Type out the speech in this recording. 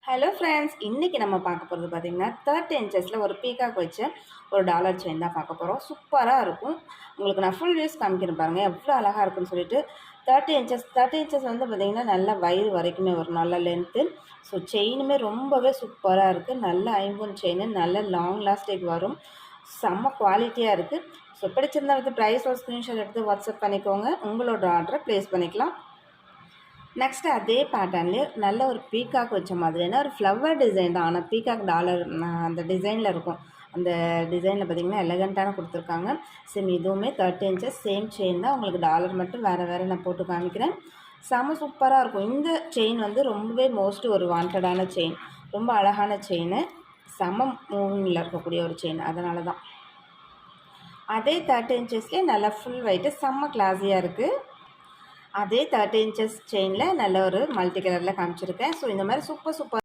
Hello friends, இன்றைக்கி நம்ம பார்க்க போகிறது பார்த்திங்கன்னா 30 இன்ச்சஸில் ஒரு பீகாக் வச்ச ஒரு டாலர் செயின் தான் பார்க்க போகிறோம். சூப்பராக இருக்கும். உங்களுக்கு நான் ஃபுல் வியூஸ் காமிக்கிறேன் பாருங்கள், எவ்வளோ அழகாக இருக்குன்னு சொல்லிட்டு. 30 இன்ச்சஸ் வந்து பார்த்திங்கன்னா நல்ல வயிறு வரைக்குமே வரும், நல்ல லென்த்து. ஸோ செயினுமே ரொம்பவே சூப்பராக இருக்குது. நல்ல ஐம்பொன் செயின், நல்ல லாங் லாஸ்டிக் வரும், செம்ம குவாலிட்டியாக இருக்குது. ஸோ பிடிச்சிருந்தா வந்து ப்ரைஸ் ஒரு ஸ்க்ரீன்ஷாட் எடுத்து வாட்ஸ்அப் பண்ணிக்கோங்க, உங்களோட ஆர்டரை ப்ளேஸ் பண்ணிக்கலாம். நெக்ஸ்ட்டு அதே பேட்டர்ன்லேயே நல்ல ஒரு பீகாக் வச்ச மாதிரியான ஒரு ஃப்ளவர் டிசைன் தான். ஆனால் பீகாக் டாலர் அந்த டிசைனில் இருக்கும். அந்த டிசைனில் பார்த்திங்கன்னா எலகண்ட்டான கொடுத்துருக்காங்க. சேம் இதுவுமே 30 இன்ச்சஸ் சேம் செயின் தான். உங்களுக்கு டாலர் மட்டும் வேறு நான் போட்டு காமிக்கிறேன். செம சூப்பராக இருக்கும். இந்த செயின் வந்து ரொம்பவே மோஸ்ட் ஒரு வாண்டடான செயின், ரொம்ப அழகான செயின், செம மூவிங்கில் இருக்கக்கூடிய ஒரு செயின். அதனால தான் அதே 30 இன்ச்சஸ்லேயே நல்லா ஃபுல் வெயிட்டு செம்ம கிளாஸியாக இருக்குது. அதே 30 இன்ச்சஸ் செயினில் நல்ல ஒரு மல்டி கலரில் காமிச்சிருக்கேன். ஸோ இந்த மாதிரி சூப்பர்